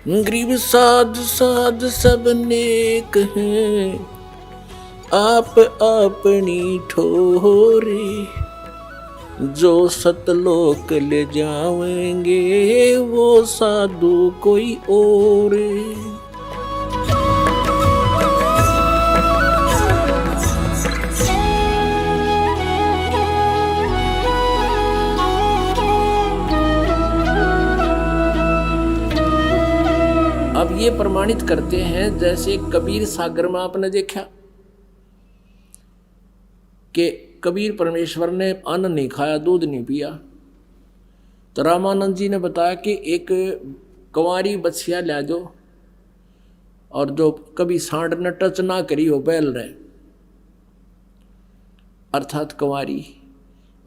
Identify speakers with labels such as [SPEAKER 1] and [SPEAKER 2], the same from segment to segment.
[SPEAKER 1] गरीब साध साध सब नेक हैं, आप अपनी ठोरे, जो सतलोक ले जाएंगे वो साधु कोई और। अब ये प्रमाणित करते हैं, जैसे कबीर सागर में आपने देखा कि कबीर परमेश्वर ने अन्न नहीं खाया, दूध नहीं पिया, तो रामानंद जी ने बताया कि एक कंवारी बछिया ला दो, और जो कभी सांड ने टच ना करी हो बैल रहे, अर्थात कंवारी,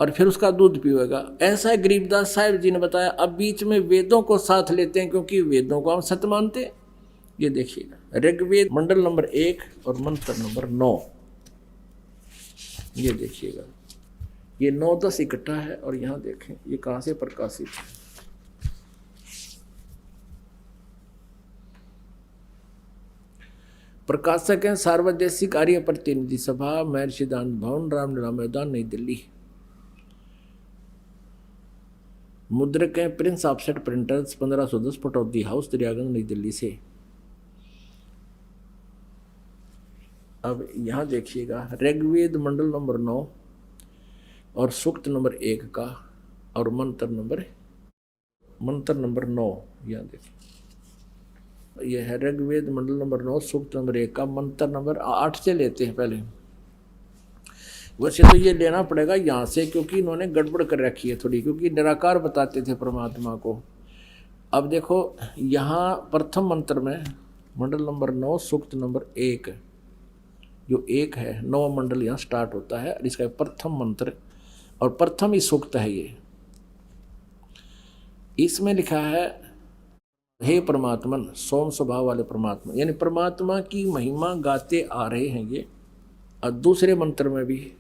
[SPEAKER 1] और फिर उसका दूध पीएगा। ऐसा गरीबदास साहिब जी ने बताया। अब बीच में वेदों को साथ लेते हैं, क्योंकि वेदों को हम सत्य मानते हैं। ये देखिएगा, ऋग्वेद मंडल नंबर 1 और मंत्र नंबर 9, ये देखिएगा, ये 9-10 इकट्ठा है, और यहाँ देखें ये कहाँ से प्रकाशित है। प्रकाशक हैं सार्वदेशिक आर्य प्रतिनिधि सभा, महर्षि दान भवन, रामलीला मैदान, नई दिल्ली। मुद्रक हैं Prince offset printers, 1510 Pataudi house, Daryaganj, नई दिल्ली से। अब यहाँ देखिएगा, ऋग्वेद मंडल नंबर 9 और सूक्त नंबर 1 का, और मंत्र नंबर 9, यहाँ देखिए, यह है ऋग्वेद मंडल नंबर 9 सूक्त नंबर 1 का, मंत्र नंबर 8 से लेते हैं पहले। वैसे तो ये लेना पड़ेगा यहाँ से, क्योंकि इन्होंने गड़बड़ कर रखी है थोड़ी, क्योंकि निराकार बताते थे परमात्मा को। अब देखो यहाँ प्रथम मंत्र में मंडल नंबर 9 सूक्त नंबर 1, जो 1 है, 9 मंडल यहाँ स्टार्ट होता है, और इसका प्रथम मंत्र और प्रथम ही सूक्त है ये। इसमें लिखा है, हे परमात्मन, सोम स्वभाव वाले परमात्मा, यानी परमात्मा की महिमा गाते आ रहे हैं ये। और दूसरे मंत्र में भी,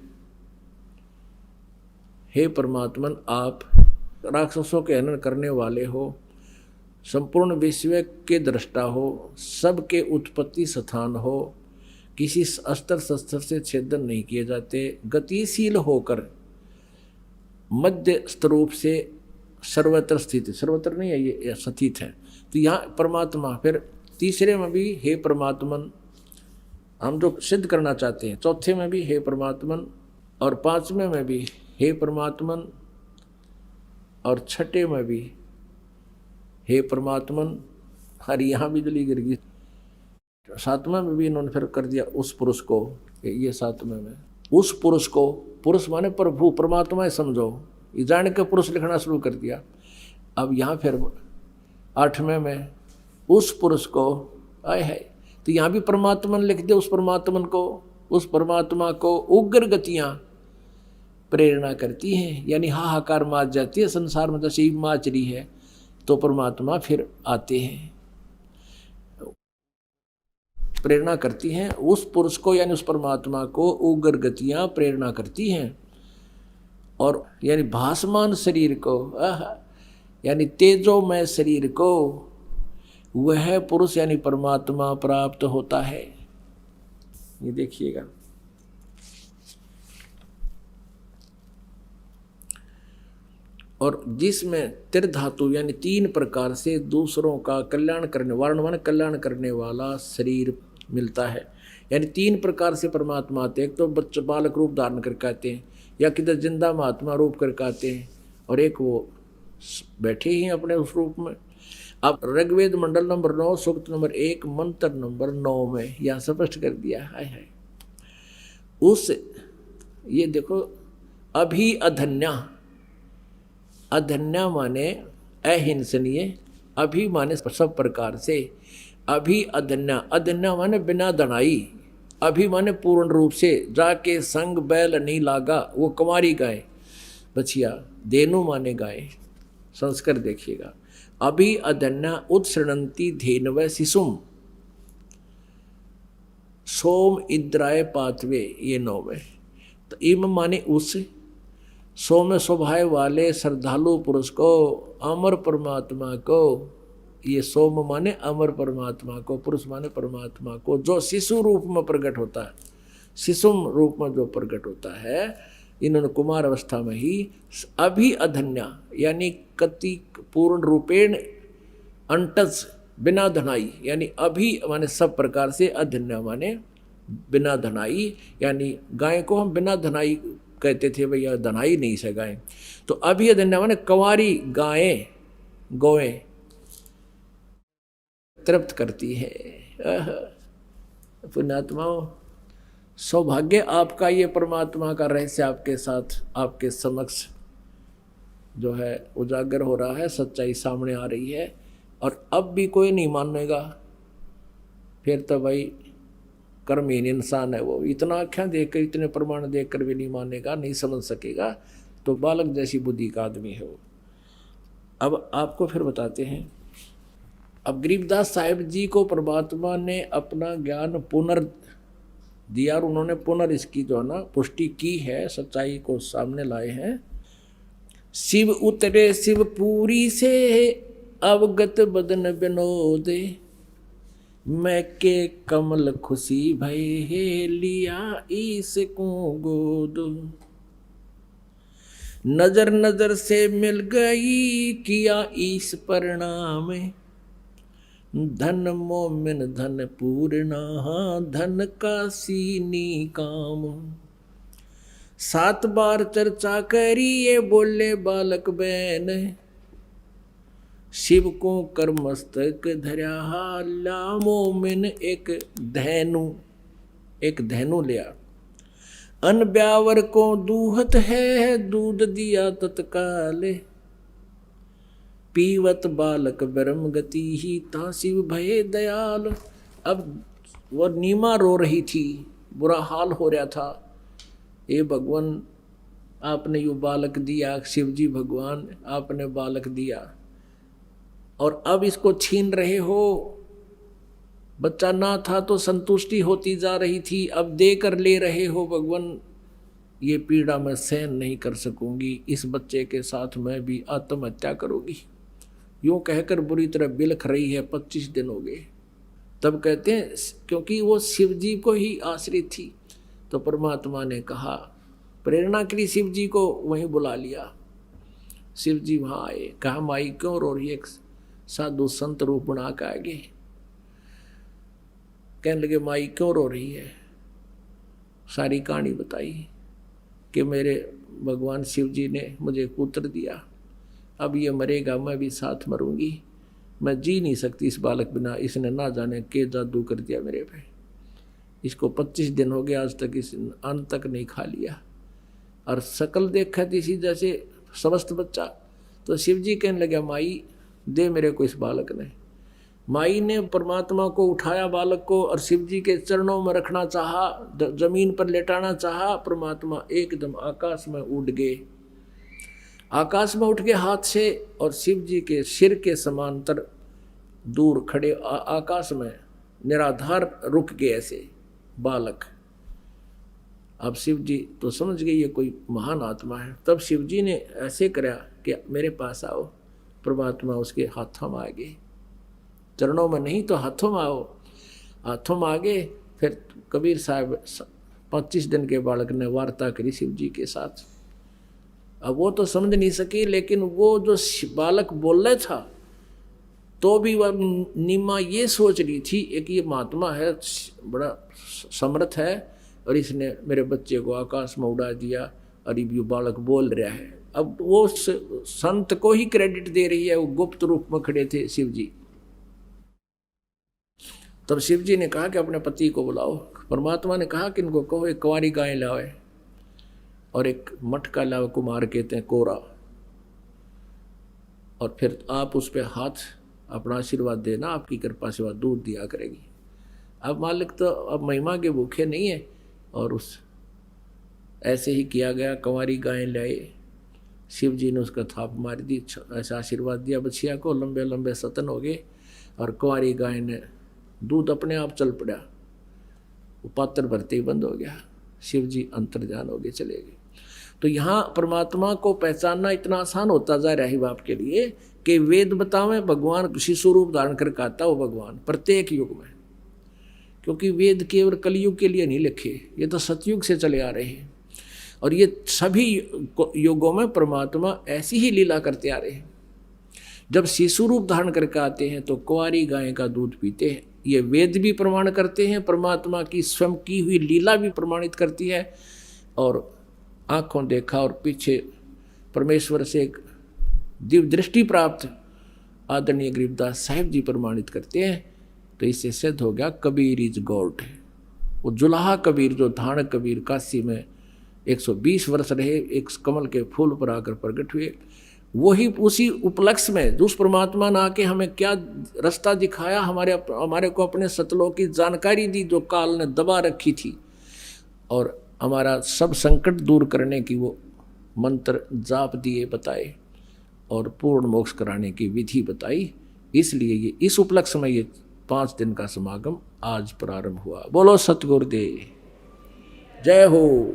[SPEAKER 1] हे परमात्मन, आप राक्षसों के हनन करने वाले हो, संपूर्ण विश्व के दृष्टा हो, सबके उत्पत्ति स्थान हो, किसी अस्त्र शस्त्र से छेदन नहीं किए जाते, गतिशील होकर मध्य स्वरूप से सर्वत्र स्थित, सर्वत्र नहीं है ये स्थित है। तो यहाँ परमात्मा, फिर तीसरे में भी हे परमात्मन, हम जो सिद्ध करना चाहते हैं, चौथे में भी हे परमात्मन, और पांचवें में भी हे परमात्मन, और छठे में भी हे परमात्मन। हर यहाँ बिजली गिर गई। सातवें में भी इन्होंने फिर कर दिया उस पुरुष को, ये सातवें में उस पुरुष को, पुरुष माने प्रभु परमात्मा समझो, ये जान के पुरुष लिखना शुरू कर दिया। अब यहाँ फिर 8वें में उस पुरुष को आए है, तो यहाँ भी परमात्मन लिख दे, उस परमात्मन को, उस परमात्मा को उग्र गतियाँ प्रेरणा करती हैं, यानी हाहाकार माच जाती है संसार में, जैसे माच रही है, तो परमात्मा फिर आते हैं, प्रेरणा करती हैं उस पुरुष को, यानी उस परमात्मा को उग्र गतियाँ प्रेरणा करती हैं। और यानी भासमान शरीर को, यानी तेजोमय शरीर को वह पुरुष यानी परमात्मा प्राप्त होता है। ये देखिएगा, और जिसमें त्रिधातु यानी 3 प्रकार से दूसरों का कल्याण करने, वर्णमान कल्याण करने वाला शरीर मिलता है, यानी 3 प्रकार से परमात्मा आते हैं। एक तो बच्चे बालक रूप धारण करके आते हैं, या किधर जिंदा महात्मा रूप करके आते हैं, और एक वो बैठे ही अपने उस रूप में। अब ऋग्वेद मंडल नंबर 9 सूक्त नंबर 1 मंत्र नंबर 9 में यह स्पष्ट कर दिया है उस, ये देखो, अभी अधन्या, अधन्या माने अहिंसनीय, अभी माने सब प्रकार से, अभी अधन्या, अधन्या माने बिना दनाई, अभी माने पूर्ण रूप से, जाके संग बैल नहीं लागा, वो कुंवारी गाय बछिया, देनु माने गाय, संस्कार देखिएगा। अभी अधन्या उत्सृणंती धेनव शिशुम, सोम इंद्राय पाथवे, ये 9 में। तो इम माने उस, सौम्य स्वभाव वाले श्रद्धालु पुरुष को, अमर परमात्मा को, ये सोम माने अमर परमात्मा को, पुरुष माने परमात्मा को, जो शिशु रूप में प्रकट होता है, शिशुम रूप में जो प्रकट होता है। इन्होंने कुमार अवस्था में ही अभी अधन्या यानी कति पूर्ण रूपेण अंटस बिना धनाई, यानी अभी माने सब प्रकार से, अधन्या माने बिना धनाई, यानी गाय को हम बिना धनाई कहते थे, भैया धनाई नहीं से गाय, तो अभी अधन्या माने कंवारी गायें गौएं तृप्त करती है। पुण्यात्माओं, सौभाग्य आपका, ये परमात्मा का रहस्य आपके साथ, आपके समक्ष जो है उजागर हो रहा है, सच्चाई सामने आ रही है। और अब भी कोई नहीं मानेगा, फिर तो भाई कर्महीन इंसान है वो। इतना आख्या देकर, इतने प्रमाण देकर भी नहीं मानेगा, नहीं समझ सकेगा, तो बालक जैसी बुद्धि का आदमी है वो। अब आपको फिर बताते हैं। अब गरीबदास साहिब जी को परमात्मा ने अपना ज्ञान दिया और उन्होंने पुनर्इसकी जो है ना पुष्टि की है, सच्चाई को सामने लाए हैं। शिव उतरे शिवपुरी से अवगत बदन विनोद, मैं के कमल खुशी भय लिया इसको गोद। नजर नजर से मिल गई किया ईस परिणाम, धन मोमिन धन पूर्णा धन का सीनी काम। 7 बार चर्चा करी ये बोले बालक बैन, शिव को कर मस्तक धर्या ला मोमिन एक धैनु लिया। अन ब्यावर को दूहत है दूध दिया तत्काल, पीवत बालक ब्रह्म गति ही ता शिव भय दयाल। अब वो नीमा रो रही थी, बुरा हाल हो रहा था, ये भगवान आपने यो बालक दिया, शिव जी भगवान आपने बालक दिया और अब इसको छीन रहे हो। बच्चा ना था तो संतुष्टि होती जा रही थी, अब देकर ले रहे हो भगवान, ये पीड़ा मैं सहन नहीं कर सकूंगी, इस बच्चे के साथ मैं भी आत्महत्या करूंगी। यूं कहकर बुरी तरह बिलख रही है, 25 दिन हो गए। तब कहते हैं क्योंकि वो शिव जी को ही आश्रित थी, तो परमात्मा ने कहा, प्रेरणा के लिए शिव जी को वहीं बुला लिया। शिव जी वहाँ आए, कहा माई क्यों रो रही है? साधु संत रूप बना के आगे कहने लगे माई क्यों रो रही है? सारी कहानी बताई कि मेरे भगवान शिव जी ने मुझे पुत्र दिया, अब ये मरेगा, मैं भी साथ मरूंगी, मैं जी नहीं सकती इस बालक बिना, इसने ना जाने के जादू कर दिया मेरे पे। इसको 25 दिन हो गए, आज तक इस अन्न तक नहीं खा लिया और शकल देखा थी इसी जैसे समस्त बच्चा। तो शिव जी कहने लगे माई दे मेरे को इस बालक ने। माई ने परमात्मा को उठाया बालक को और शिव जी के चरणों में रखना चाहा, जमीन पर लेटाना चाहा। परमात्मा एकदम आकाश में उड़ गए, आकाश में उठ के हाथ से और शिव जी के सिर के समांतर दूर खड़े आकाश में निराधार रुक गए ऐसे बालक। अब शिव जी तो समझ गए ये कोई महान आत्मा है। तब शिव जी ने ऐसे करा कि मेरे पास आओ। परमात्मा उसके हाथों में आ गए, चरणों में नहीं तो हाथों में आओ। हाथों में आ गए। फिर कबीर साहब 25 दिन के बालक ने वार्ता करी शिव जी के साथ। अब वो तो समझ नहीं सकी, लेकिन वो जो बालक बोल रहा था तो भी वह नीमा ये सोच रही थी एक ये महात्मा है, बड़ा समर्थ है और इसने मेरे बच्चे को आकाश में उड़ा दिया और ये बालक बोल रहा है। अब वो संत को ही क्रेडिट दे रही है, वो गुप्त रूप में खड़े थे शिव जी। तब शिव जी ने कहा कि अपने पति को बुलाओ। परमात्मा ने कहा कि इनको कहो एक कुंवारी गाय लाओ और एक मटका लाओ, कुमार कहते हैं कोरा, और फिर आप उस पर हाथ अपना आशीर्वाद देना, आपकी कृपा से वह दूध दिया करेगी। अब मालिक तो अब महिमा के भूखे नहीं है और उस ऐसे ही किया गया। कुंवारी गाय लाए, शिव जी ने उसका थाप मार दी, ऐसा आशीर्वाद दिया बछिया को, लंबे लंबे सतन हो गए और कुंवारी गाय ने दूध अपने आप चल पड़ा, वो पात्र भरते ही बंद हो गया। शिव जी अंतर्ध्यान हो गए, चले गए। तो यहाँ परमात्मा को पहचानना इतना आसान होता जा रहा है बाप के लिए कि वेद बतावे भगवान शिशु रूप धारण करके आता हो भगवान प्रत्येक युग में, क्योंकि वेद केवल कलयुग के लिए नहीं लिखे, ये तो सतयुग से चले आ रहे हैं और ये सभी युगों में परमात्मा ऐसी ही लीला करते आ रहे हैं। जब शिशु रूप धारण करके आते हैं तो कुंवारी गाय का दूध पीते हैं, ये वेद भी प्रमाण करते हैं, परमात्मा की स्वयं की हुई लीला भी प्रमाणित करती है और आँखों देखा और पीछे परमेश्वर से एक दिव्य दृष्टि प्राप्त आदरणीय गरीबदास साहिब जी प्रमाणित करते हैं। तो इससे सिद्ध हो गया कबीर इज गॉड। वो जुलाहा कबीर जो धान कबीर काशी में 120 वर्ष रहे, एक कमल के फूल पर आकर प्रकट हुए, वही उसी उपलक्ष्य में उस परमात्मा ने आके हमें क्या रास्ता दिखाया, हमारे को अपने सतलोक की जानकारी दी जो काल ने दबा रखी थी और हमारा सब संकट दूर करने की वो मंत्र जाप दिए बताए और पूर्ण मोक्ष कराने की विधि बताई। इसलिए ये इस उपलक्ष्य में ये 5 दिन का समागम आज प्रारंभ हुआ। बोलो सतगुरुदेव जय हो।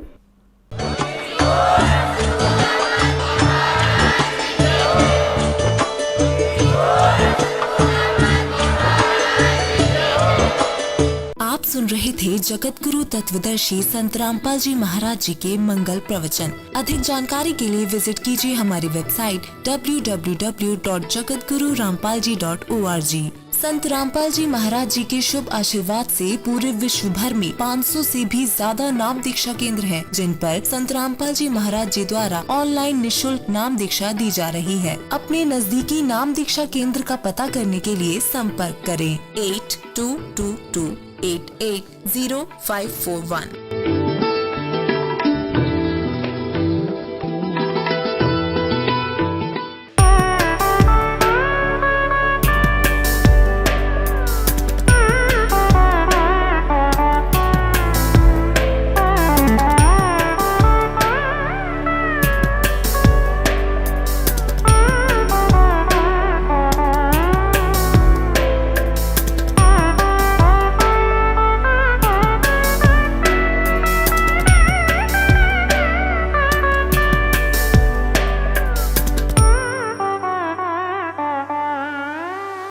[SPEAKER 2] आप सुन रहे थे जगत गुरु तत्वदर्शी संत रामपाल जी महाराज जी के मंगल प्रवचन। अधिक जानकारी के लिए विजिट कीजिए हमारी वेबसाइट www.jagatgururampalji.org। संत रामपाल जी महाराज जी के शुभ आशीर्वाद से पूरे विश्व भर में 500 से भी ज्यादा नाम दीक्षा केंद्र हैं, जिन पर संत रामपाल जी महाराज जी द्वारा ऑनलाइन निशुल्क नाम दीक्षा दी जा रही है। अपने नजदीकी नाम दीक्षा केंद्र का पता करने के लिए संपर्क करें 8222880541।